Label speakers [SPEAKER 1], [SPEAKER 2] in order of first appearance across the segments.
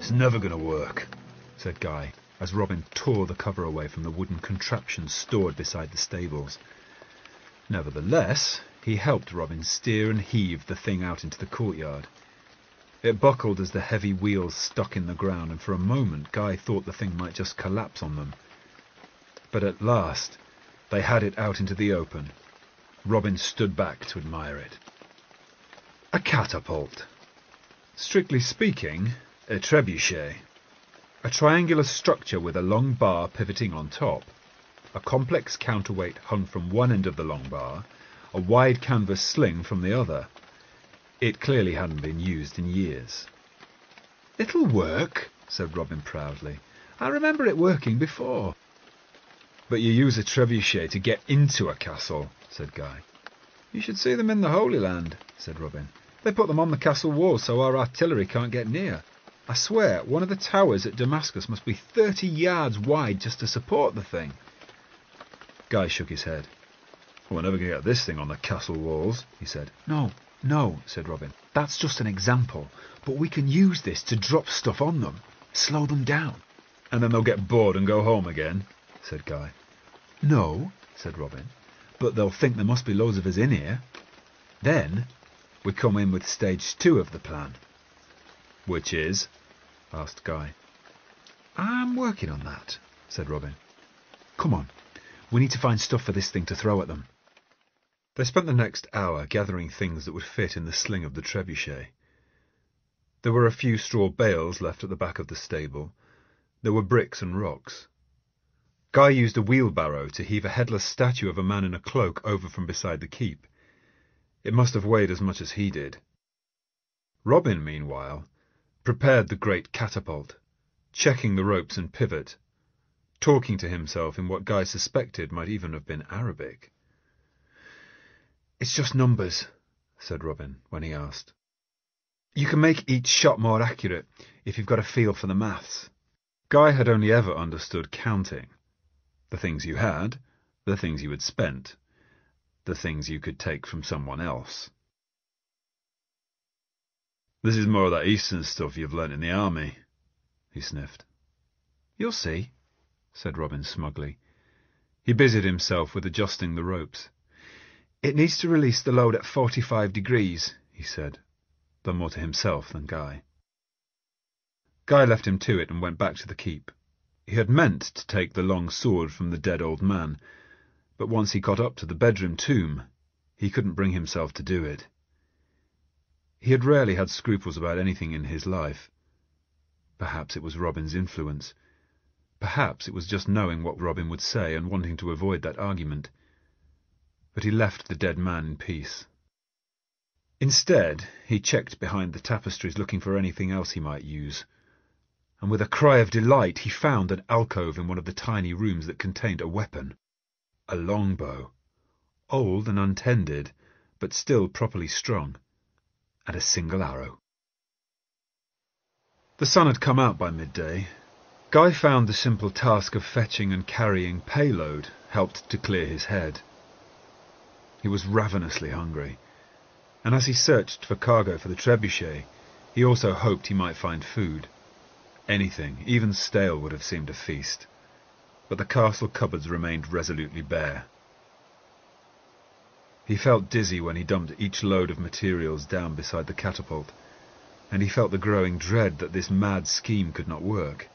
[SPEAKER 1] "It's never going to work," said Guy, as Robin tore the cover away from the wooden contraption stored beside the stables. Nevertheless, he helped Robin steer and heave the thing out into the courtyard. It buckled as the heavy wheels stuck in the ground, and for a moment Guy thought the thing might just collapse on them. But at last they had it out into the open. Robin stood back to admire it. A catapult. Strictly speaking, a trebuchet. A triangular structure with a long bar pivoting on top. A complex counterweight hung from one end of the long bar, a wide canvas sling from the other. It clearly hadn't been used in years. "It'll work," said Robin proudly. "I remember it working before." "But you use a trebuchet to get into a castle," said Guy. "You should see them in the Holy Land," said Robin. "They put them on the castle walls so our artillery can't get near. I swear, one of the towers at Damascus must be 30 yards wide just to support the thing." Guy shook his head. "We're never going to get this thing on the castle walls," he said. No, said Robin. "That's just an example. But we can use this to drop stuff on them, slow them down." "And then they'll get bored and go home again," said Guy. "No," said Robin, "but they'll think there must be loads of us in here. Then we come in with stage 2 of the plan." "Which is?" asked Guy. "I'm working on that," said Robin. "Come on, we need to find stuff for this thing to throw at them." They spent the next hour gathering things that would fit in the sling of the trebuchet. There were a few straw bales left at the back of the stable. There were bricks and rocks. Guy used a wheelbarrow to heave a headless statue of a man in a cloak over from beside the keep. It must have weighed as much as he did. Robin, meanwhile, prepared the great catapult, checking the ropes and pivot, talking to himself in what Guy suspected might even have been Arabic. "It's just numbers," said Robin, when he asked. "You can make each shot more accurate if you've got a feel for the maths." Guy had only ever understood counting. The things you had, the things you had spent, the things you could take from someone else. "This is more of that Eastern stuff you've learnt in the army," he sniffed. "You'll see," said Robin smugly. He busied himself with adjusting the ropes. "It needs to release the load at 45 degrees, he said, though more to himself than Guy. Guy left him to it and went back to the keep. He had meant to take the long sword from the dead old man, but once he got up to the bedroom tomb, he couldn't bring himself to do it. He had rarely had scruples about anything in his life. Perhaps it was Robin's influence. Perhaps it was just knowing what Robin would say and wanting to avoid that argument. But he left the dead man in peace. Instead, he checked behind the tapestries looking for anything else he might use, and with a cry of delight he found an alcove in one of the tiny rooms that contained a weapon. A longbow, old and untended, but still properly strung, and a single arrow. The sun had come out by midday. Guy found the simple task of fetching and carrying payload helped to clear his head. He was ravenously hungry, and as he searched for cargo for the trebuchet, he also hoped he might find food. Anything, even stale, would have seemed a feast, but the castle cupboards remained resolutely bare. He felt dizzy when he dumped each load of materials down beside the catapult, and he felt the growing dread that this mad scheme could not work.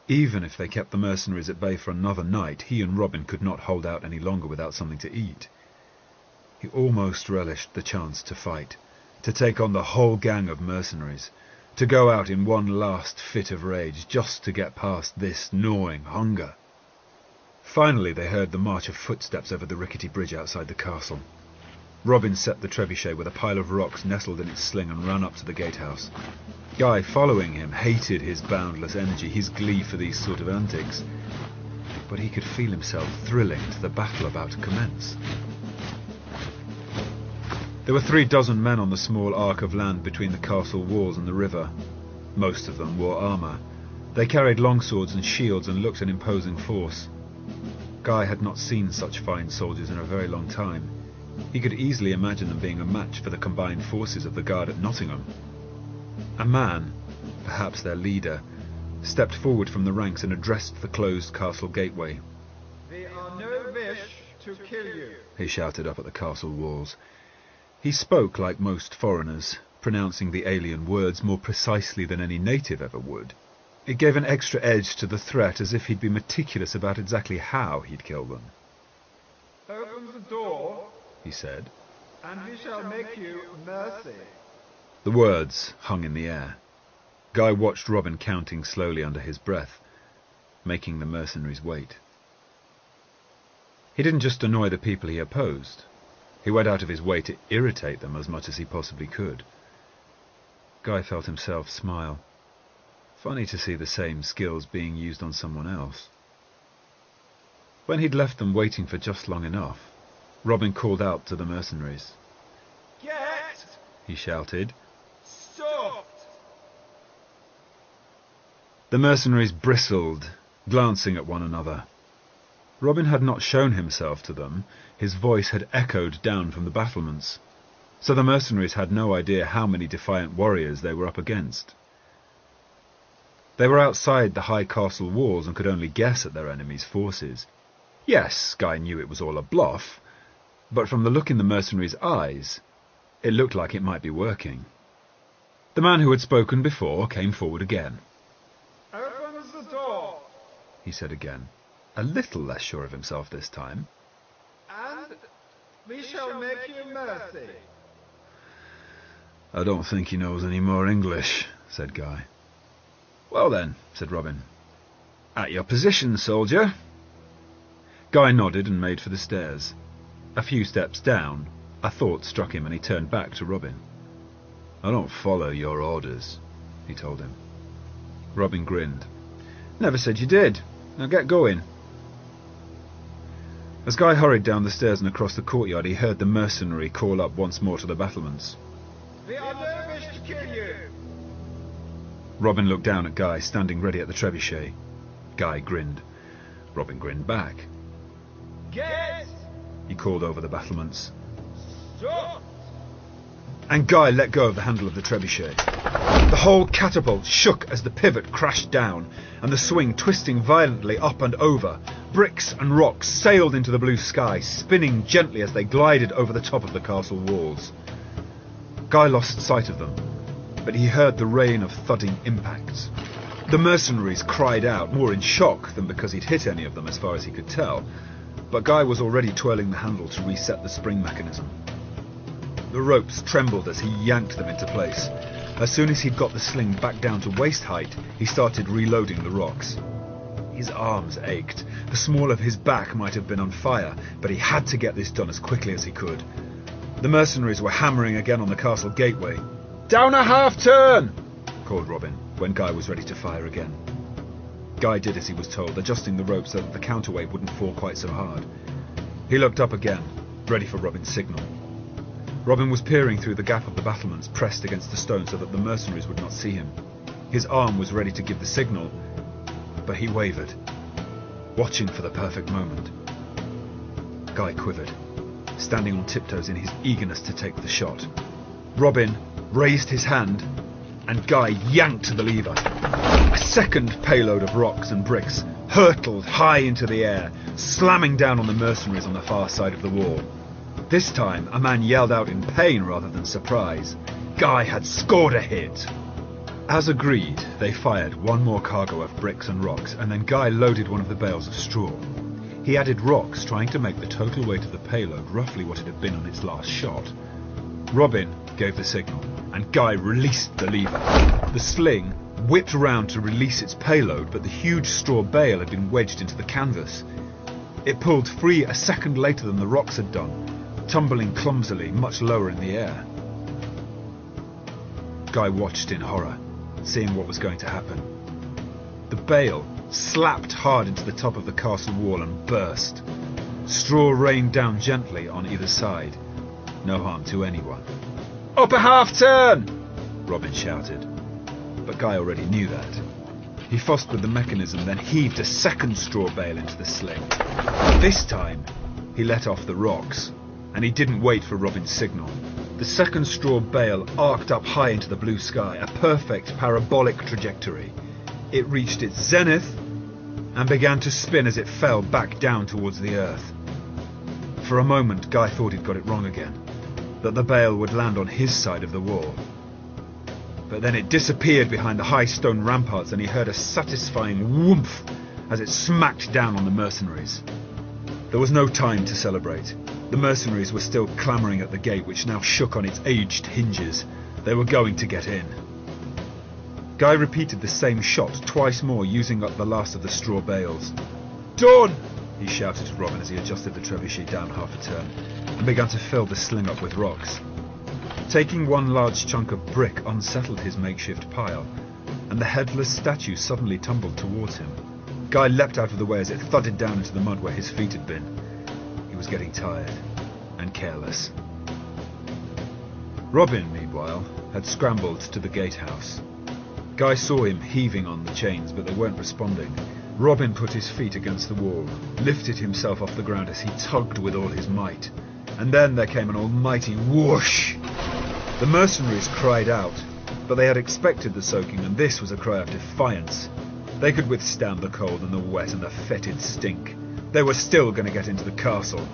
[SPEAKER 1] Even if they kept the mercenaries at bay for another night, he and Robin could not hold out any longer without something to eat. He almost relished the chance to fight, to take on the whole gang of mercenaries, to go out in one last fit of rage, just to get past this gnawing hunger. Finally they heard the march of footsteps over the rickety bridge outside the castle. Robin set the trebuchet with a pile of rocks nestled in its sling and ran up to the gatehouse. Guy, following him, hated his boundless energy, his glee for these sort of antics, but he could feel himself thrilling to the battle about to commence. There were 36 men on the small arc of land between the castle walls and the river. Most of them wore armour. They carried longswords and shields and looked an imposing force. Guy had not seen such fine soldiers in a very long time. He could easily imagine them being a match for the combined forces of the guard at Nottingham. A man, perhaps their leader, stepped forward from the ranks and addressed the closed castle gateway.
[SPEAKER 2] "We are no wish to kill you,"
[SPEAKER 1] he shouted up at the castle walls. He spoke like most foreigners, pronouncing the alien words more precisely than any native ever would. It gave an extra edge to the threat, as if he'd be meticulous about exactly how he'd kill them.
[SPEAKER 2] "Open the door,"
[SPEAKER 1] he said,
[SPEAKER 2] "and we shall make you mercy."
[SPEAKER 1] The words hung in the air. Guy watched Robin counting slowly under his breath, making the mercenaries wait. He didn't just annoy the people he opposed. He went out of his way to irritate them as much as he possibly could. Guy felt himself smile. Funny to see the same skills being used on someone else. When he'd left them waiting for just long enough, Robin called out to the mercenaries.
[SPEAKER 2] "Get!"
[SPEAKER 1] he shouted.
[SPEAKER 2] "Stopped!"
[SPEAKER 1] The mercenaries bristled, glancing at one another. Robin had not shown himself to them. His voice had echoed down from the battlements, so the mercenaries had no idea how many defiant warriors they were up against. They were outside the high castle walls and could only guess at their enemy's forces. Yes, Guy knew it was all a bluff, but from the look in the mercenaries' eyes, it looked like it might be working. The man who had spoken before came forward again.
[SPEAKER 2] "Open the door,"
[SPEAKER 1] he said again, a little less sure of himself this time.
[SPEAKER 2] "and we shall make you mercy."
[SPEAKER 1] "I don't think he knows any more English," said Guy. "Well then," said Robin. "At your position, soldier." Guy nodded and made for the stairs. A few steps down, a thought struck him and he turned back to Robin. "I don't follow your orders," he told him. Robin grinned. "Never said you did. Now get going." As Guy hurried down the stairs and across the courtyard, he heard the mercenary call up once more to the battlements.
[SPEAKER 2] "We are no wish to kill you."
[SPEAKER 1] Robin looked down at Guy, standing ready at the trebuchet. Guy grinned. Robin grinned back.
[SPEAKER 2] "Get!"
[SPEAKER 1] he called over the battlements.
[SPEAKER 2] "Stop!"
[SPEAKER 1] And Guy let go of the handle of the trebuchet. The whole catapult shook as the pivot crashed down, and the swing twisting violently up and over. Bricks and rocks sailed into the blue sky, spinning gently as they glided over the top of the castle walls. Guy lost sight of them, but he heard the rain of thudding impacts. The mercenaries cried out, more in shock than because he'd hit any of them as far as he could tell, but Guy was already twirling the handle to reset the spring mechanism. The ropes trembled as he yanked them into place. As soon as he'd got the sling back down to waist height, he started reloading the rocks. His arms ached. The small of his back might have been on fire, but he had to get this done as quickly as he could. The mercenaries were hammering again on the castle gateway. "Down a half-turn!" called Robin, when Guy was ready to fire again. Guy did as he was told, adjusting the rope so that the counterweight wouldn't fall quite so hard. He looked up again, ready for Robin's signal. Robin was peering through the gap of the battlements, pressed against the stone so that the mercenaries would not see him. His arm was ready to give the signal, but he wavered, watching for the perfect moment. Guy quivered, standing on tiptoes in his eagerness to take the shot. Robin raised his hand, and Guy yanked the lever. A second payload of rocks and bricks hurtled high into the air, slamming down on the mercenaries on the far side of the wall. This time, a man yelled out in pain rather than surprise. Guy had scored a hit. As agreed, they fired one more cargo of bricks and rocks, and then Guy loaded one of the bales of straw. He added rocks, trying to make the total weight of the payload roughly what it had been on its last shot. Robin gave the signal, and Guy released the lever. The sling whipped round to release its payload, but the huge straw bale had been wedged into the canvas. It pulled free a second later than the rocks had done, tumbling clumsily much lower in the air. Guy watched in horror, seeing what was going to happen. The bale slapped hard into the top of the castle wall and burst. Straw rained down gently on either side. No harm to anyone. "Up a half-turn!" Robin shouted. But Guy already knew that. He fussed with the mechanism, then heaved a second straw bale into the sling. This time, he let off the rocks, and he didn't wait for Robin's signal. The second straw bale arced up high into the blue sky, a perfect parabolic trajectory. It reached its zenith and began to spin as it fell back down towards the earth. For a moment, Guy thought he'd got it wrong again, that the bale would land on his side of the wall. But then it disappeared behind the high stone ramparts, and he heard a satisfying whoomph as it smacked down on the mercenaries. There was no time to celebrate. The mercenaries were still clamouring at the gate, which now shook on its aged hinges. They were going to get in. Guy repeated the same shot twice more, using up the last of the straw bales. "Done!" he shouted to Robin as he adjusted the trebuchet down half a turn and began to fill the sling up with rocks. Taking one large chunk of brick unsettled his makeshift pile, and the headless statue suddenly tumbled towards him. Guy leapt out of the way as it thudded down into the mud where his feet had been. He was getting tired and careless. Robin, meanwhile, had scrambled to the gatehouse. Guy saw him heaving on the chains, but they weren't responding. Robin put his feet against the wall, lifted himself off the ground as he tugged with all his might, and then there came an almighty whoosh. The mercenaries cried out, but they had expected the soaking, and this was a cry of defiance. They could withstand the cold and the wet and the fetid stink. They were still going to get into the castle.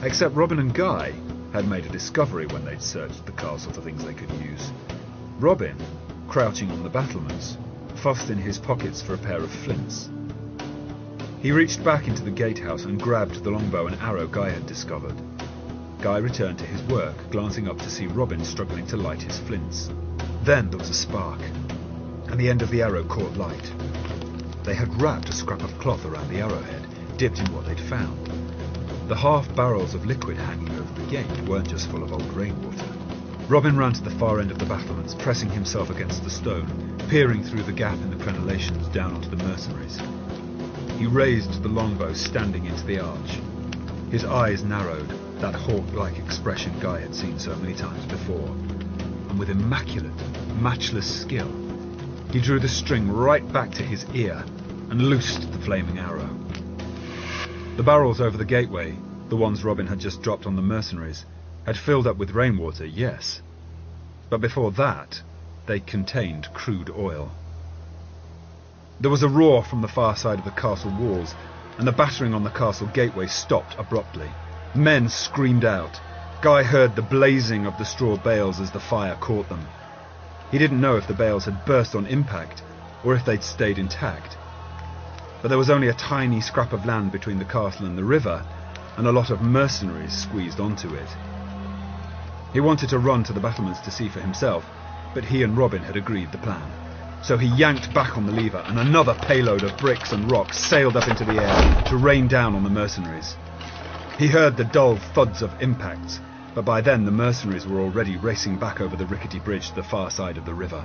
[SPEAKER 1] Except Robin and Guy had made a discovery when they'd searched the castle for things they could use. Robin, crouching on the battlements, fussed in his pockets for a pair of flints. He reached back into the gatehouse and grabbed the longbow and arrow Guy had discovered. Guy returned to his work, glancing up to see Robin struggling to light his flints. Then there was a spark, and the end of the arrow caught light. They had wrapped a scrap of cloth around the arrowhead, dipped in what they'd found. The half barrels of liquid hanging over the gate weren't just full of old rainwater. Robin ran to the far end of the battlements, pressing himself against the stone, peering through the gap in the crenellations down onto the mercenaries. He raised the longbow, standing into the arch. His eyes narrowed, that hawk-like expression Guy had seen so many times before, and with immaculate, matchless skill, he drew the string right back to his ear and loosed the flaming arrow. The barrels over the gateway, the ones Robin had just dropped on the mercenaries, had filled up with rainwater, yes, but before that, they contained crude oil. There was a roar from the far side of the castle walls, and the battering on the castle gateway stopped abruptly. Men screamed out. Guy heard the blazing of the straw bales as the fire caught them. He didn't know if the bales had burst on impact, or if they'd stayed intact. But there was only a tiny scrap of land between the castle and the river, and a lot of mercenaries squeezed onto it. He wanted to run to the battlements to see for himself, but he and Robin had agreed the plan. So he yanked back on the lever, and another payload of bricks and rocks sailed up into the air to rain down on the mercenaries. He heard the dull thuds of impacts, but by then the mercenaries were already racing back over the rickety bridge to the far side of the river.